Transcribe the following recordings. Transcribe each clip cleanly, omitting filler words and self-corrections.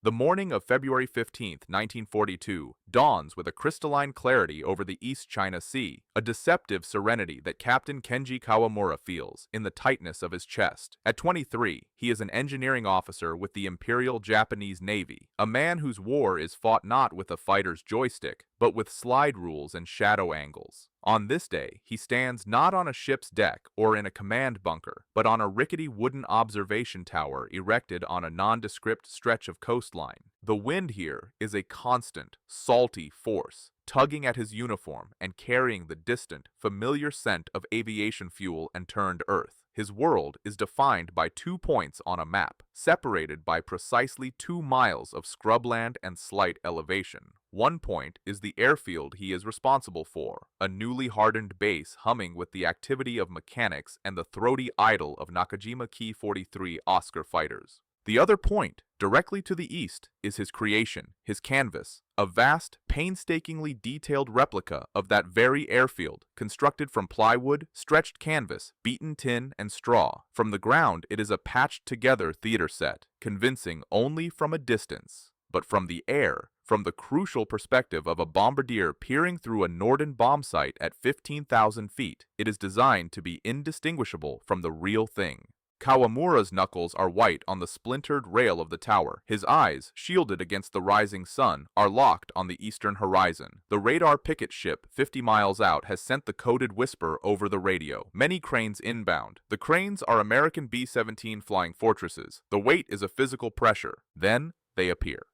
The morning of February 15, 1942, dawns with a crystalline clarity over the East China Sea, a deceptive serenity that Captain Kenji Kawamura feels in the tightness of his chest. At 23, he is an engineering officer with the Imperial Japanese Navy, a man whose war is fought not with a fighter's joystick, but with slide rules and shadow angles. On this day, he stands not on a ship's deck or in a command bunker, but on a rickety wooden observation tower erected on a nondescript stretch of coastline. The wind here is a constant, salty force, tugging at his uniform and carrying the distant, familiar scent of aviation fuel and turned earth. His world is defined by 2 points on a map, separated by precisely 2 miles of scrubland and slight elevation. One point is the airfield he is responsible for, a newly hardened base humming with the activity of mechanics and the throaty idle of Nakajima Ki-43 Oscar fighters. The other point, directly to the east, is his creation, his canvas, a vast, painstakingly detailed replica of that very airfield, constructed from plywood, stretched canvas, beaten tin, and straw. From the ground, it is a patched-together theater set, convincing only from a distance. But from the air, from the crucial perspective of a bombardier peering through a Norden bomb site at 15,000 feet, it is designed to be indistinguishable from the real thing. Kawamura's knuckles are white on the splintered rail of the tower. His eyes, shielded against the rising sun, are locked on the eastern horizon. The radar picket ship 50 miles out has sent the coded whisper over the radio. Many cranes inbound. The cranes are American B-17 Flying Fortresses. The weight is a physical pressure. Then they appear.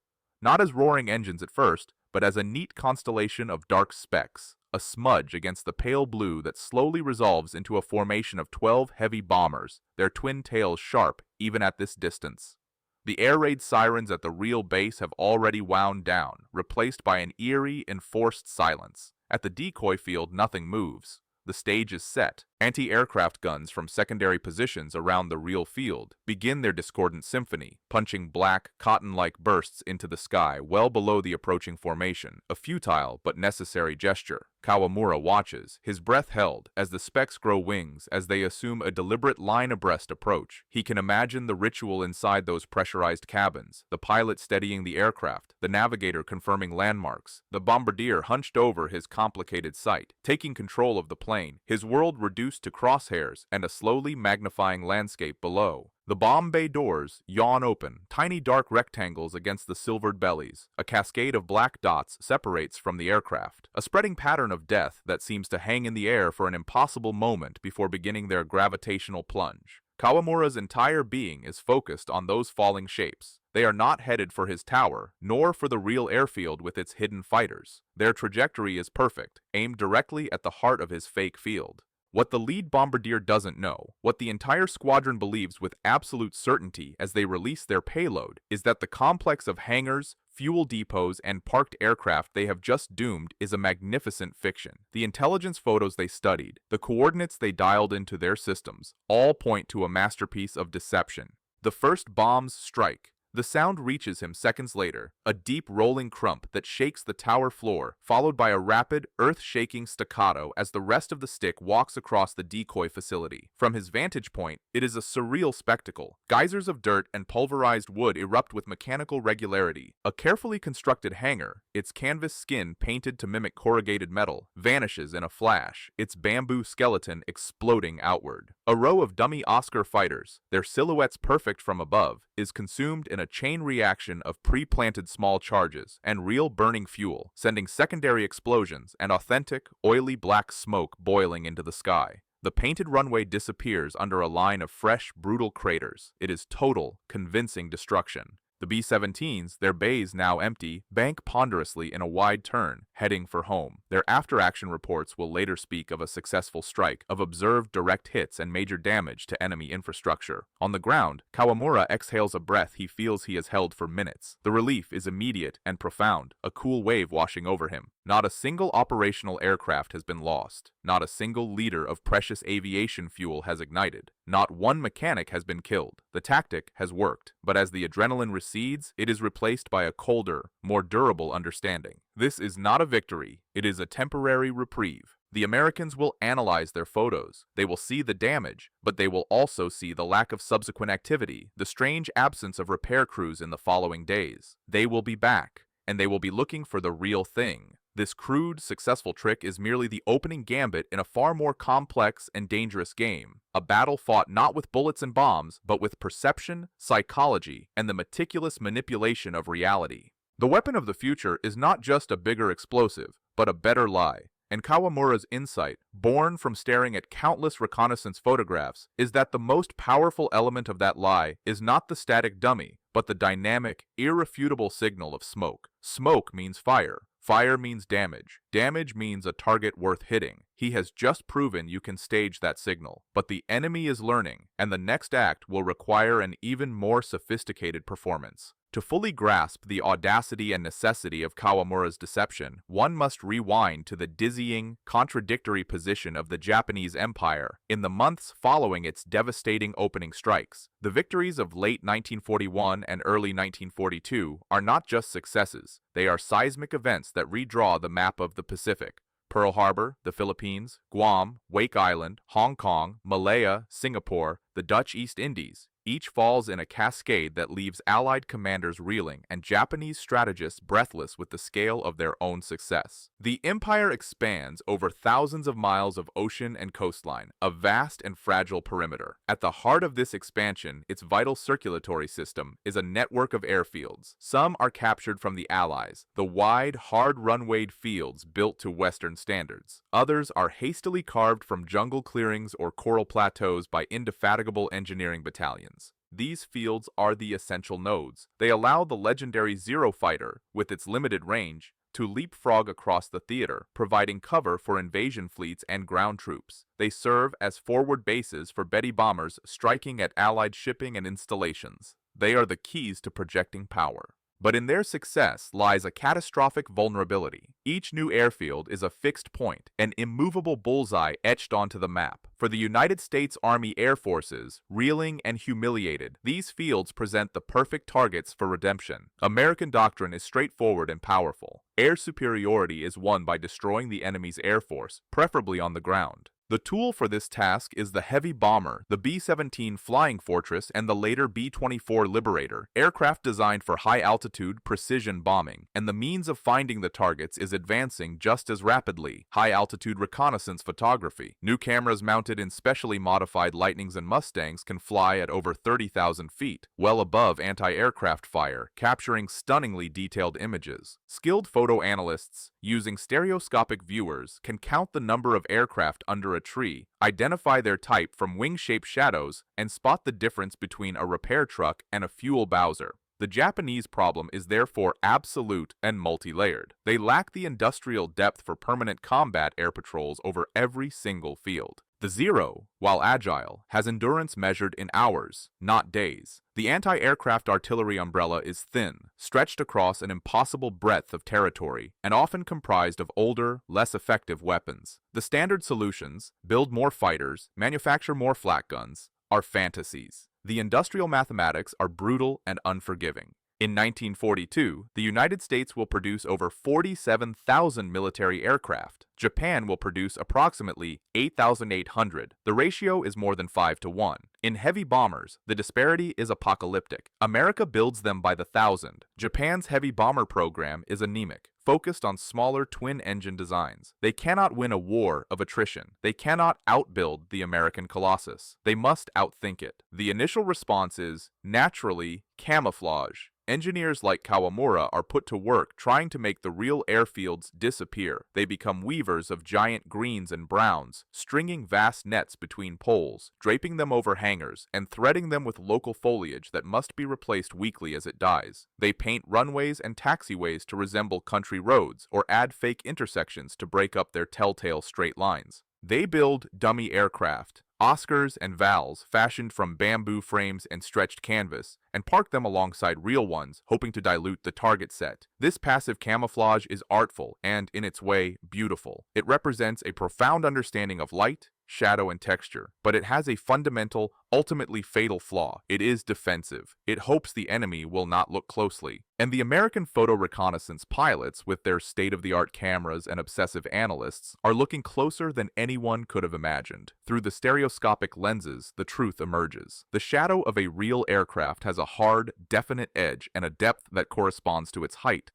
Not as roaring engines at first, but as a neat constellation of dark specks. A smudge against the pale blue that slowly resolves into a formation of 12 heavy bombers, their twin tails sharp even at this distance. The air raid sirens at the real base have already wound down, replaced by an eerie, enforced silence. At the decoy field, nothing moves. The stage is set. Anti-aircraft guns from secondary positions around the real field begin their discordant symphony, punching black, cotton-like bursts into the sky well below the approaching formation, a futile but necessary gesture. Kawamura watches, his breath held, as the specks grow wings as they assume a deliberate line-abreast approach. He can imagine the ritual inside those pressurized cabins, the pilot steadying the aircraft, the navigator confirming landmarks, the bombardier hunched over his complicated sight, taking control of the plane, his world reduced to crosshairs and a slowly magnifying landscape below. The bomb bay doors yawn open, tiny dark rectangles against the silvered bellies. A cascade of black dots separates from the aircraft, a spreading pattern of death that seems to hang in the air for an impossible moment before beginning their gravitational plunge. Kawamura's entire being is focused on those falling shapes. They are not headed for his tower, nor for the real airfield with its hidden fighters. Their trajectory is perfect, aimed directly at the heart of his fake field. What the lead bombardier doesn't know, what the entire squadron believes with absolute certainty as they release their payload, is that the complex of hangars, fuel depots, and parked aircraft they have just doomed is a magnificent fiction. The intelligence photos they studied, the coordinates they dialed into their systems, all point to a masterpiece of deception. The first bombs strike. The sound reaches him seconds later, a deep rolling crump that shakes the tower floor, followed by a rapid, earth-shaking staccato as the rest of the stick walks across the decoy facility. From his vantage point, it is a surreal spectacle. Geysers of dirt and pulverized wood erupt with mechanical regularity. A carefully constructed hangar, its canvas skin painted to mimic corrugated metal, vanishes in a flash, its bamboo skeleton exploding outward. A row of dummy Oscar fighters, their silhouettes perfect from above, is consumed in a chain reaction of pre-planted small charges and real burning fuel, sending secondary explosions and authentic, oily black smoke boiling into the sky. The painted runway disappears under a line of fresh, brutal craters. It is total, convincing destruction. The B-17s, their bays now empty, bank ponderously in a wide turn, heading for home. Their after-action reports will later speak of a successful strike, of observed direct hits and major damage to enemy infrastructure. On the ground, Kawamura exhales a breath he feels he has held for minutes. The relief is immediate and profound, a cool wave washing over him. Not a single operational aircraft has been lost. Not a single liter of precious aviation fuel has ignited. Not one mechanic has been killed. The tactic has worked, but as the adrenaline recedes, it is replaced by a colder, more durable understanding. This is not a victory, it is a temporary reprieve. The Americans will analyze their photos. They will see the damage, but they will also see the lack of subsequent activity, the strange absence of repair crews in the following days. They will be back, and they will be looking for the real thing. This crude, successful trick is merely the opening gambit in a far more complex and dangerous game. A battle fought not with bullets and bombs, but with perception, psychology, and the meticulous manipulation of reality. The weapon of the future is not just a bigger explosive, but a better lie. And Kawamura's insight, born from staring at countless reconnaissance photographs, is that the most powerful element of that lie is not the static dummy, but the dynamic, irrefutable signal of smoke. Smoke means fire. Fire means damage. Damage means a target worth hitting. He has just proven you can stage that signal. But the enemy is learning, and the next act will require an even more sophisticated performance. To fully grasp the audacity and necessity of Kawamura's deception, one must rewind to the dizzying, contradictory position of the Japanese Empire in the months following its devastating opening strikes. The victories of late 1941 and early 1942 are not just successes, they are seismic events that redraw the map of the Pacific. Pearl Harbor, the Philippines, Guam, Wake Island, Hong Kong, Malaya, Singapore, the Dutch East Indies. Each falls in a cascade that leaves Allied commanders reeling and Japanese strategists breathless with the scale of their own success. The empire expands over thousands of miles of ocean and coastline, a vast and fragile perimeter. At the heart of this expansion, its vital circulatory system, is a network of airfields. Some are captured from the Allies, the wide, hard-runwayed fields built to Western standards. Others are hastily carved from jungle clearings or coral plateaus by indefatigable engineering battalions. These fields are the essential nodes. They allow the legendary Zero fighter, with its limited range, to leapfrog across the theater, providing cover for invasion fleets and ground troops. They serve as forward bases for Betty bombers striking at Allied shipping and installations. They are the keys to projecting power. But in their success lies a catastrophic vulnerability. Each new airfield is a fixed point, an immovable bullseye etched onto the map. For the United States Army Air Forces, reeling and humiliated, these fields present the perfect targets for redemption. American doctrine is straightforward and powerful. Air superiority is won by destroying the enemy's air force, preferably on the ground. The tool for this task is the heavy bomber, the B-17 Flying Fortress and the later B-24 Liberator, aircraft designed for high-altitude, precision bombing, and the means of finding the targets is advancing just as rapidly. High-altitude reconnaissance photography. New cameras mounted in specially modified Lightnings and Mustangs can fly at over 30,000 feet, well above anti-aircraft fire, capturing stunningly detailed images. Skilled photo analysts, using stereoscopic viewers, can count the number of aircraft under a tree, identify their type from wing-shaped shadows, and spot the difference between a repair truck and a fuel Bowser. The Japanese problem is therefore absolute and multi-layered. They lack the industrial depth for permanent combat air patrols over every single field. The Zero, while agile, has endurance measured in hours, not days. The anti-aircraft artillery umbrella is thin, stretched across an impossible breadth of territory, and often comprised of older, less effective weapons. The standard solutions, build more fighters, manufacture more flak guns, are fantasies. The industrial mathematics are brutal and unforgiving. In 1942, the United States will produce over 47,000 military aircraft. Japan will produce approximately 8,800. The ratio is more than 5 to 1. In heavy bombers, the disparity is apocalyptic. America builds them by the thousand. Japan's heavy bomber program is anemic, focused on smaller twin-engine designs. They cannot win a war of attrition. They cannot outbuild the American Colossus. They must outthink it. The initial response is, naturally, camouflage. Engineers like Kawamura are put to work trying to make the real airfields disappear. They become weavers of giant greens and browns, stringing vast nets between poles, draping them over hangars, and threading them with local foliage that must be replaced weekly as it dies. They paint runways and taxiways to resemble country roads, or add fake intersections to break up their telltale straight lines. They build dummy aircraft, Oscars and Vals fashioned from bamboo frames and stretched canvas, and park them alongside real ones, hoping to dilute the target set. This passive camouflage is artful and, in its way, beautiful. It represents a profound understanding of light, shadow, and texture, but it has a fundamental, ultimately fatal flaw. It is defensive. It hopes the enemy will not look closely. And the American photo reconnaissance pilots, with their state-of-the-art cameras and obsessive analysts, are looking closer than anyone could have imagined. Through the stereoscopic lenses, the truth emerges. The shadow of a real aircraft has a hard, definite edge and a depth that corresponds to its height.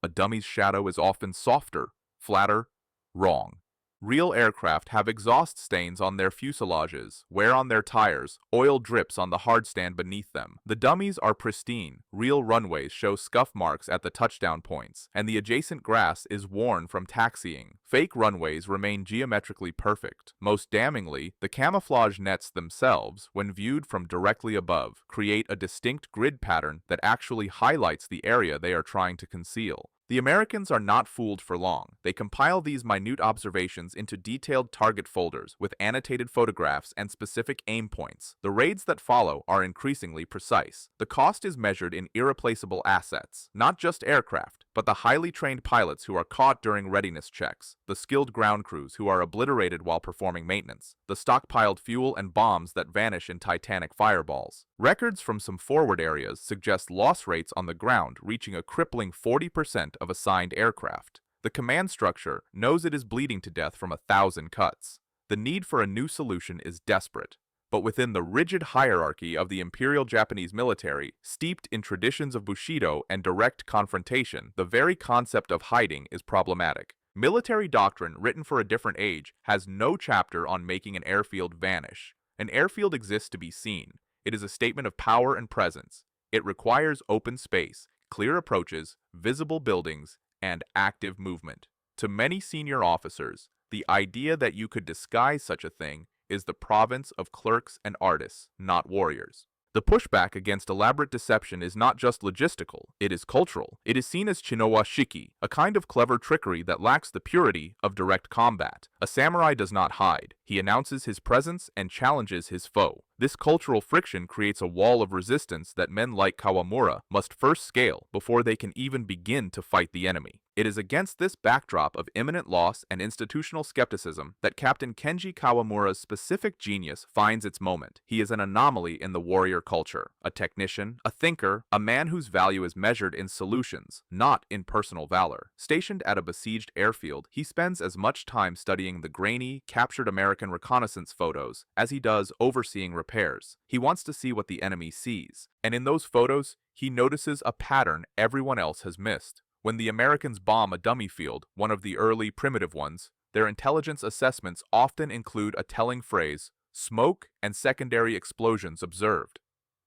A dummy's shadow is often softer, flatter. Wrong. Real aircraft have exhaust stains on their fuselages, wear on their tires, oil drips on the hardstand beneath them. The dummies are pristine. Real runways show scuff marks at the touchdown points, and the adjacent grass is worn from taxiing. Fake runways remain geometrically perfect. Most damningly, the camouflage nets themselves, when viewed from directly above, create a distinct grid pattern that actually highlights the area they are trying to conceal. The Americans are not fooled for long. They compile these minute observations into detailed target folders with annotated photographs and specific aim points. The raids that follow are increasingly precise. The cost is measured in irreplaceable assets, not just aircraft, but the highly trained pilots who are caught during readiness checks, the skilled ground crews who are obliterated while performing maintenance, the stockpiled fuel and bombs that vanish in titanic fireballs. Records from some forward areas suggest loss rates on the ground reaching a crippling 40% of assigned aircraft. The command structure knows it is bleeding to death from 1,000 cuts. The need for a new solution is desperate. But within the rigid hierarchy of the Imperial Japanese military, steeped in traditions of Bushido and direct confrontation, the very concept of hiding is problematic. Military doctrine written for a different age has no chapter on making an airfield vanish. An airfield exists to be seen. It is a statement of power and presence. It requires open space, clear approaches, visible buildings, and active movement. To many senior officers, the idea that you could disguise such a thing is the province of clerks and artists, not warriors. The pushback against elaborate deception is not just logistical, it is cultural. It is seen as chinowa shiki, a kind of clever trickery that lacks the purity of direct combat. A samurai does not hide. He announces his presence and challenges his foe. This cultural friction creates a wall of resistance that men like Kawamura must first scale before they can even begin to fight the enemy. It is against this backdrop of imminent loss and institutional skepticism that Captain Kenji Kawamura's specific genius finds its moment. He is an anomaly in the warrior culture, a technician, a thinker, a man whose value is measured in solutions, not in personal valor. Stationed at a besieged airfield, he spends as much time studying the grainy, captured American reconnaissance photos as he does overseeing repairs. He wants to see what the enemy sees, and in those photos, he notices a pattern everyone else has missed. When the Americans bomb a dummy field, one of the early primitive ones, their intelligence assessments often include a telling phrase, "smoke and secondary explosions observed."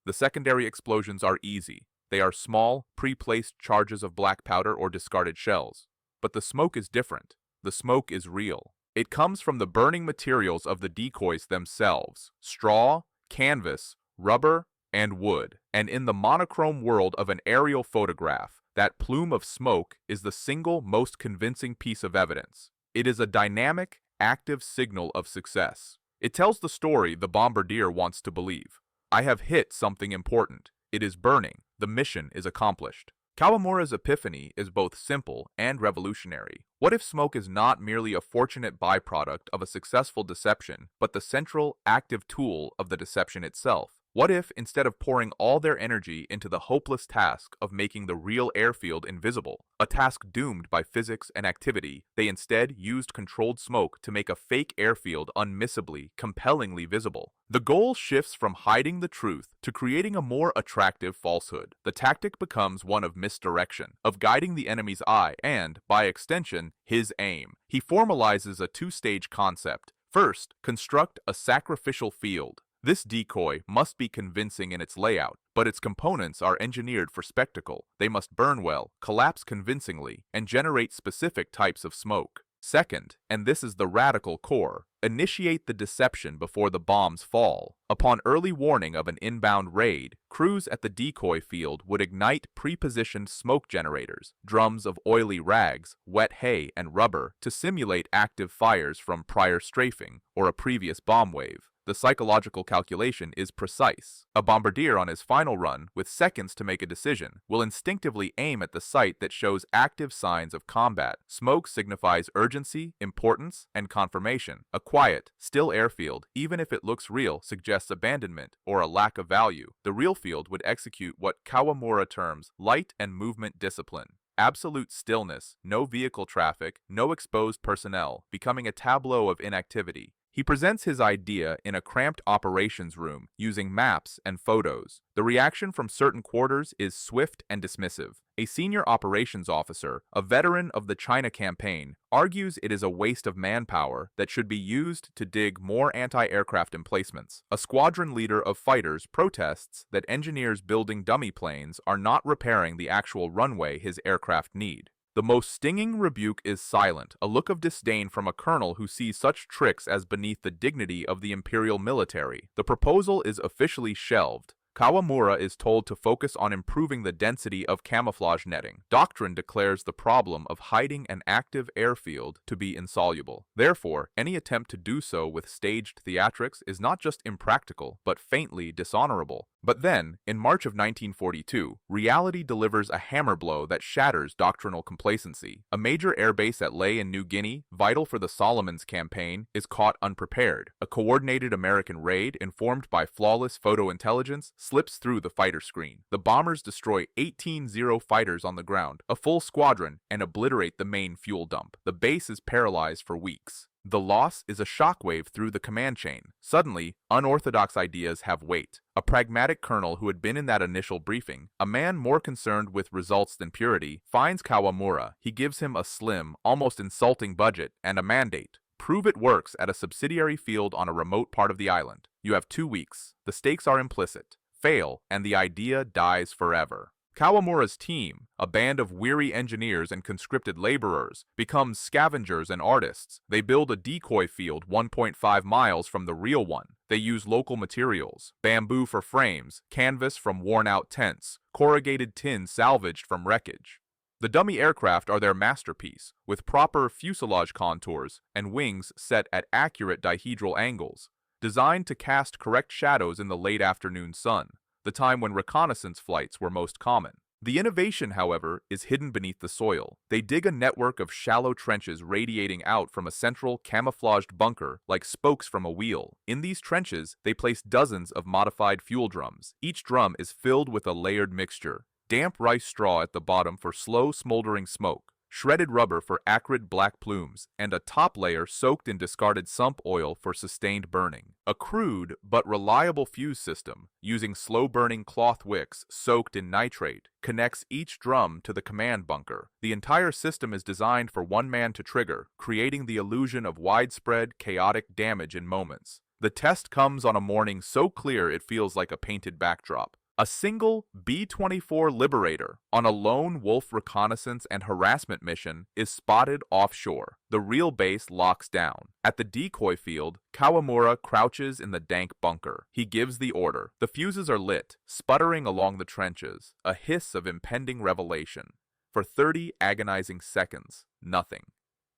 The secondary explosions are easy. They are small, pre-placed charges of black powder or discarded shells. But the smoke is different. The smoke is real. It comes from the burning materials of the decoys themselves: straw, canvas, rubber, and wood. And in the monochrome world of an aerial photograph, that plume of smoke is the single most convincing piece of evidence. It is a dynamic, active signal of success. It tells the story the bombardier wants to believe. I have hit something important. It is burning. The mission is accomplished. Kawamura's epiphany is both simple and revolutionary. What if smoke is not merely a fortunate byproduct of a successful deception, but the central, active tool of the deception itself? What if, instead of pouring all their energy into the hopeless task of making the real airfield invisible, a task doomed by physics and activity, they instead used controlled smoke to make a fake airfield unmissably, compellingly visible? The goal shifts from hiding the truth to creating a more attractive falsehood. The tactic becomes one of misdirection, of guiding the enemy's eye and, by extension, his aim. He formalizes a two-stage concept. First, construct a sacrificial field. This decoy must be convincing in its layout, but its components are engineered for spectacle. They must burn well, collapse convincingly, and generate specific types of smoke. Second, and this is the radical core, initiate the deception before the bombs fall. Upon early warning of an inbound raid, crews at the decoy field would ignite pre-positioned smoke generators, drums of oily rags, wet hay, and rubber to simulate active fires from prior strafing or a previous bomb wave. The psychological calculation is precise. A bombardier on his final run, with seconds to make a decision, will instinctively aim at the site that shows active signs of combat. Smoke signifies urgency, importance, and confirmation. A quiet, still airfield, even if it looks real, suggests abandonment or a lack of value. The real field would execute what Kawamura terms light and movement discipline. Absolute stillness, no vehicle traffic, no exposed personnel, becoming a tableau of inactivity. He presents his idea in a cramped operations room using maps and photos. The reaction from certain quarters is swift and dismissive. A senior operations officer, a veteran of the China campaign, argues it is a waste of manpower that should be used to dig more anti-aircraft emplacements. A squadron leader of fighters protests that engineers building dummy planes are not repairing the actual runway his aircraft need. The most stinging rebuke is silent, a look of disdain from a colonel who sees such tricks as beneath the dignity of the imperial military. The proposal is officially shelved. Kawamura is told to focus on improving the density of camouflage netting. Doctrine declares the problem of hiding an active airfield to be insoluble. Therefore, any attempt to do so with staged theatrics is not just impractical, but faintly dishonorable. But then, in March of 1942, reality delivers a hammer blow that shatters doctrinal complacency. A major airbase at Lae in New Guinea, vital for the Solomons campaign, is caught unprepared. A coordinated American raid, informed by flawless photo intelligence, slips through the fighter screen. The bombers destroy 18 Zero fighters on the ground, a full squadron, and obliterate the main fuel dump. The base is paralyzed for weeks. The loss is a shockwave through the command chain. Suddenly, unorthodox ideas have weight. A pragmatic colonel who had been in that initial briefing, a man more concerned with results than purity, finds Kawamura. He gives him a slim, almost insulting budget and a mandate. Prove it works at a subsidiary field on a remote part of the island. You have 2 weeks. The stakes are implicit. Fail, and the idea dies forever. Kawamura's team, a band of weary engineers and conscripted laborers, becomes scavengers and artists. They build a decoy field 1.5 miles from the real one. They use local materials: bamboo for frames, canvas from worn-out tents, corrugated tin salvaged from wreckage. The dummy aircraft are their masterpiece, with proper fuselage contours and wings set at accurate dihedral angles, designed to cast correct shadows in the late afternoon sun, the time when reconnaissance flights were most common. The innovation, however, is hidden beneath the soil. They dig a network of shallow trenches radiating out from a central, camouflaged bunker like spokes from a wheel. In these trenches, they place dozens of modified fuel drums. Each drum is filled with a layered mixture: damp rice straw at the bottom for slow, smoldering smoke, shredded rubber for acrid black plumes, and a top layer soaked in discarded sump oil for sustained burning. A crude but reliable fuse system, using slow-burning cloth wicks soaked in nitrate, connects each drum to the command bunker. The entire system is designed for one man to trigger, creating the illusion of widespread, chaotic damage in moments. The test comes on a morning so clear it feels like a painted backdrop. A single B-24 Liberator on a lone wolf reconnaissance and harassment mission is spotted offshore. The real base locks down. At the decoy field, Kawamura crouches in the dank bunker. He gives the order. The fuses are lit, sputtering along the trenches, a hiss of impending revelation. For 30 agonizing seconds, nothing.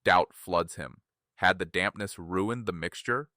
Doubt floods him. Had the dampness ruined the mixture?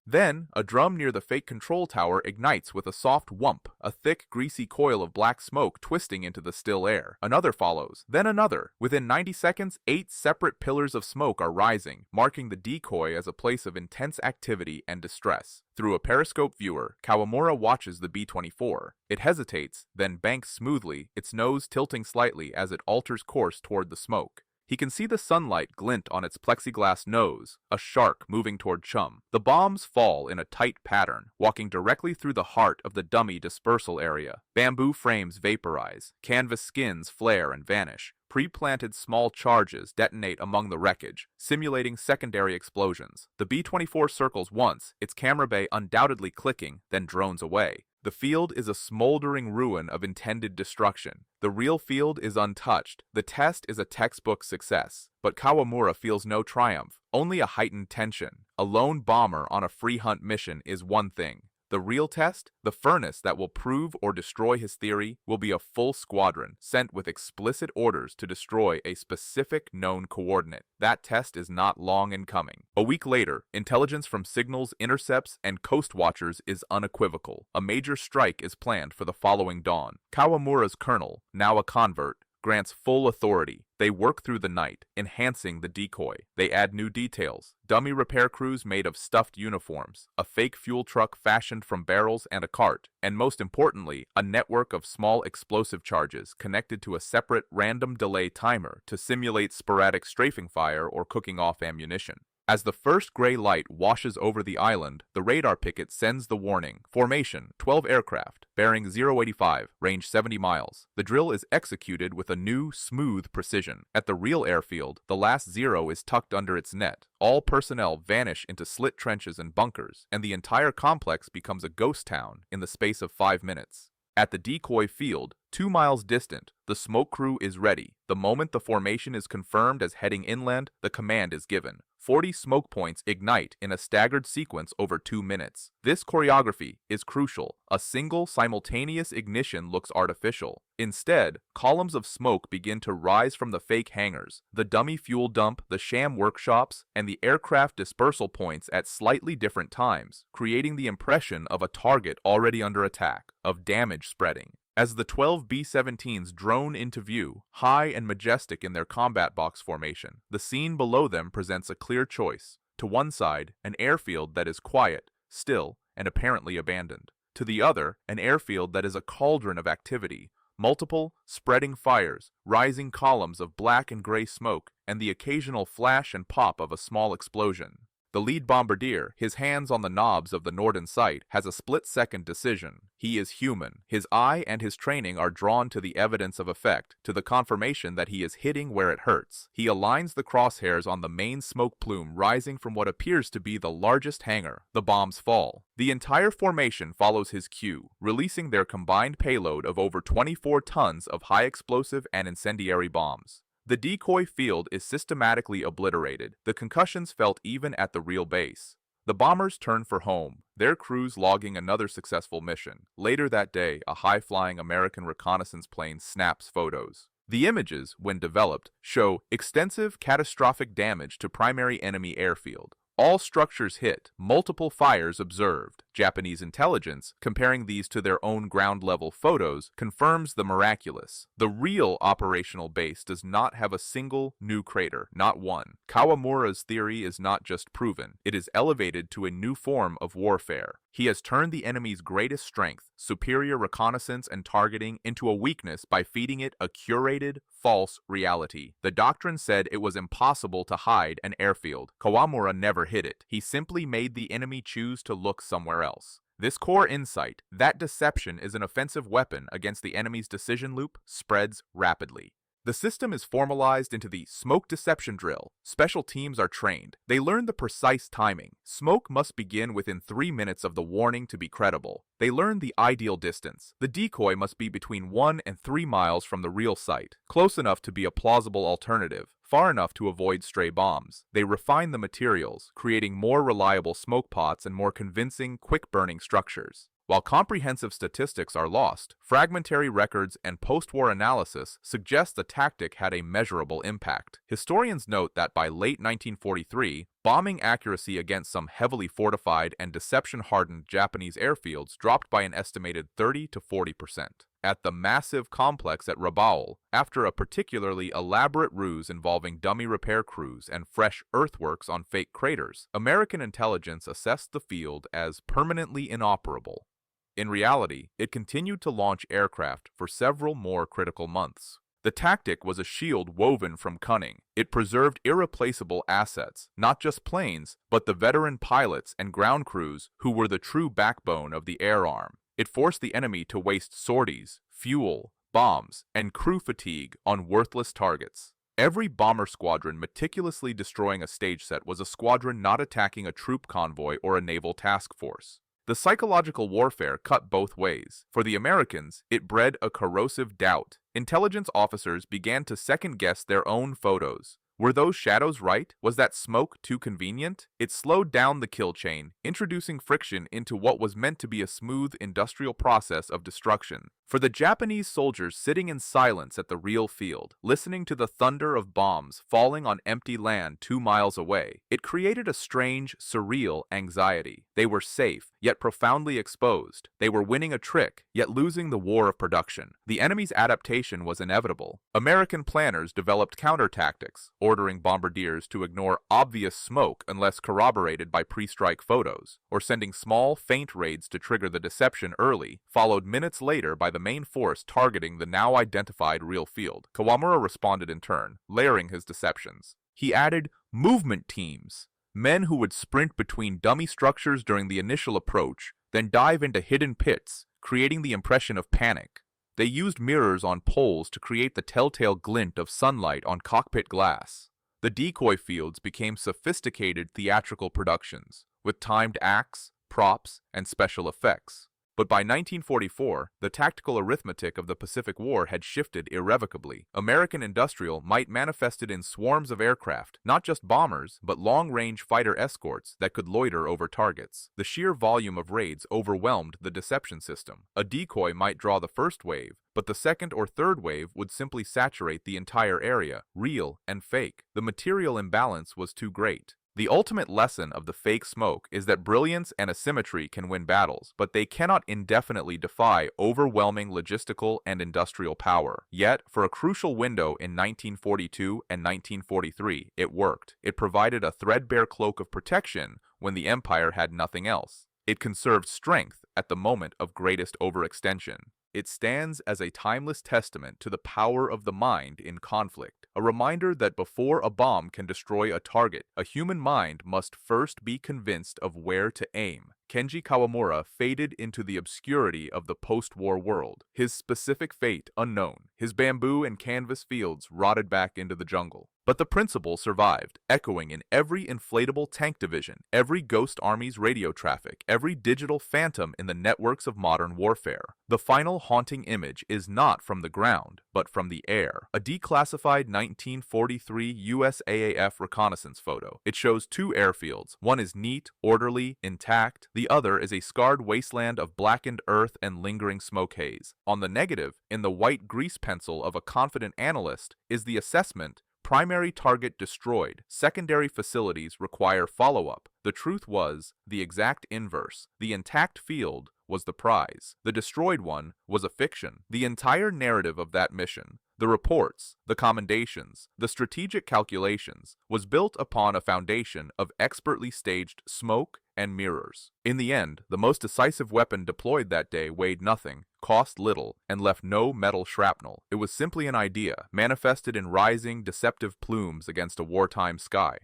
Then, a drum near the fake control tower ignites with a soft whump, a thick, greasy coil of black smoke twisting into the still air. Another follows, then another. Within 90 seconds, 8 separate pillars of smoke are rising, marking the decoy as a place of intense activity and distress. Through a periscope viewer, Kawamura watches the B-24. It hesitates, then banks smoothly, its nose tilting slightly as it alters course toward the smoke. He can see the sunlight glint on its plexiglass nose, a shark moving toward Chum. The bombs fall in a tight pattern, walking directly through the heart of the dummy dispersal area. Bamboo frames vaporize, canvas skins flare and vanish. Pre-planted small charges detonate among the wreckage, simulating secondary explosions. The B-24 circles once, its camera bay undoubtedly clicking, then drones away. The field is a smoldering ruin of intended destruction. The real field is untouched. The test is a textbook success. But Kawamura feels no triumph, only a heightened tension. A lone bomber on a free hunt mission is one thing. The real test, the furnace that will prove or destroy his theory, will be a full squadron sent with explicit orders to destroy a specific known coordinate. That test is not long in coming. A week later, intelligence from signals, intercepts, and coast watchers is unequivocal. A major strike is planned for the following dawn. Kawamura's colonel, now a convert, grants full authority. They work through the night, enhancing the decoy. They add new details. Dummy repair crews made of stuffed uniforms, a fake fuel truck fashioned from barrels and a cart, and most importantly, a network of small explosive charges connected to a separate random delay timer to simulate sporadic strafing fire or cooking off ammunition. As the first gray light washes over the island, the radar picket sends the warning. Formation, 12 aircraft, bearing 085, range 70 miles. The drill is executed with a new, smooth precision. At the real airfield, the last zero is tucked under its net. All personnel vanish into slit trenches and bunkers, and the entire complex becomes a ghost town in the space of 5 minutes. At the decoy field, 2 miles distant, the smoke crew is ready. The moment the formation is confirmed as heading inland, the command is given. 40 smoke points ignite in a staggered sequence over 2 minutes. This choreography is crucial. A single simultaneous ignition looks artificial. Instead, columns of smoke begin to rise from the fake hangars, the dummy fuel dump, the sham workshops, and the aircraft dispersal points at slightly different times, creating the impression of a target already under attack, of damage spreading. As the 12 B-17s drone into view, high and majestic in their combat box formation, the scene below them presents a clear choice. To one side, an airfield that is quiet, still, and apparently abandoned. To the other, an airfield that is a cauldron of activity, multiple, spreading fires, rising columns of black and gray smoke, and the occasional flash and pop of a small explosion. The lead bombardier, his hands on the knobs of the Norden sight, has a split-second decision. He is human. His eye and his training are drawn to the evidence of effect, to the confirmation that he is hitting where it hurts. He aligns the crosshairs on the main smoke plume rising from what appears to be the largest hangar. The bombs fall. The entire formation follows his cue, releasing their combined payload of over 24 tons of high explosive and incendiary bombs. The decoy field is systematically obliterated, the concussions felt even at the real base. The bombers turn for home, their crews logging another successful mission. Later that day, a high-flying American reconnaissance plane snaps photos. The images, when developed, show extensive catastrophic damage to primary enemy airfield. All structures hit, multiple fires observed. Japanese intelligence, comparing these to their own ground-level photos, confirms the miraculous. The real operational base does not have a single new crater, not one. Kawamura's theory is not just proven, it is elevated to a new form of warfare. He has turned the enemy's greatest strength, superior reconnaissance and targeting, into a weakness by feeding it a curated, false reality. The doctrine said it was impossible to hide an airfield. Kawamura never hid it. He simply made the enemy choose to look somewhere else. This core insight, that deception is an offensive weapon against the enemy's decision loop, spreads rapidly. The system is formalized into the smoke deception drill. Special teams are trained. They learn the precise timing. Smoke must begin within 3 minutes of the warning to be credible. They learn the ideal distance. The decoy must be between 1 and 3 miles from the real site, close enough to be a plausible alternative, far enough to avoid stray bombs. They refine the materials, creating more reliable smoke pots and more convincing, quick-burning structures. While comprehensive statistics are lost, fragmentary records and post-war analysis suggest the tactic had a measurable impact. Historians note that by late 1943, bombing accuracy against some heavily fortified and deception-hardened Japanese airfields dropped by an estimated 30 to 40%. At the massive complex at Rabaul, after a particularly elaborate ruse involving dummy repair crews and fresh earthworks on fake craters, American intelligence assessed the field as permanently inoperable. In reality, it continued to launch aircraft for several more critical months. The tactic was a shield woven from cunning. It preserved irreplaceable assets, not just planes, but the veteran pilots and ground crews who were the true backbone of the air arm. It forced the enemy to waste sorties, fuel, bombs, and crew fatigue on worthless targets. Every bomber squadron meticulously destroying a stage set was a squadron not attacking a troop convoy or a naval task force. The psychological warfare cut both ways. For the Americans, it bred a corrosive doubt. Intelligence officers began to second-guess their own photos. Were those shadows right? Was that smoke too convenient? It slowed down the kill chain, introducing friction into what was meant to be a smooth industrial process of destruction. For the Japanese soldiers sitting in silence at the real field, listening to the thunder of bombs falling on empty land 2 miles away, it created a strange, surreal anxiety. They were safe, yet profoundly exposed. They were winning a trick, yet losing the war of production. The enemy's adaptation was inevitable. American planners developed counter tactics, ordering bombardiers to ignore obvious smoke unless corroborated by pre-strike photos, or sending small, faint raids to trigger the deception early, followed minutes later by the main force targeting the now identified real field. Kawamura responded in turn, layering his deceptions. He added movement teams, men who would sprint between dummy structures during the initial approach, then dive into hidden pits, creating the impression of panic. They used mirrors on poles to create the telltale glint of sunlight on cockpit glass. The decoy fields became sophisticated theatrical productions, with timed acts, props, and special effects. But by 1944, the tactical arithmetic of the Pacific War had shifted irrevocably. American industrial might manifested in swarms of aircraft, not just bombers, but long-range fighter escorts that could loiter over targets. The sheer volume of raids overwhelmed the deception system. A decoy might draw the first wave, but the second or third wave would simply saturate the entire area, real and fake. The material imbalance was too great. The ultimate lesson of the fake smoke is that brilliance and asymmetry can win battles, but they cannot indefinitely defy overwhelming logistical and industrial power. Yet, for a crucial window in 1942 and 1943, it worked. It provided a threadbare cloak of protection when the empire had nothing else. It conserved strength at the moment of greatest overextension. It stands as a timeless testament to the power of the mind in conflict, a reminder that before a bomb can destroy a target, a human mind must first be convinced of where to aim. Kenji Kawamura faded into the obscurity of the post-war world, his specific fate unknown. His bamboo and canvas fields rotted back into the jungle. But the principle survived, echoing in every inflatable tank division, every ghost army's radio traffic, every digital phantom in the networks of modern warfare. The final haunting image is not from the ground, but from the air. A declassified 1943 USAAF reconnaissance photo. It shows 2 airfields. One is neat, orderly, intact. The other is a scarred wasteland of blackened earth and lingering smoke haze. On the negative, in the white grease pencil of a confident analyst, is the assessment: primary target destroyed. Secondary facilities require follow-up. The truth was the exact inverse. The intact field was the prize. The destroyed one was a fiction. The entire narrative of that mission, the reports, the commendations, the strategic calculations, was built upon a foundation of expertly staged smoke and mirrors. In the end, the most decisive weapon deployed that day weighed nothing, cost little, and left no metal shrapnel. It was simply an idea, manifested in rising, deceptive plumes against a wartime sky.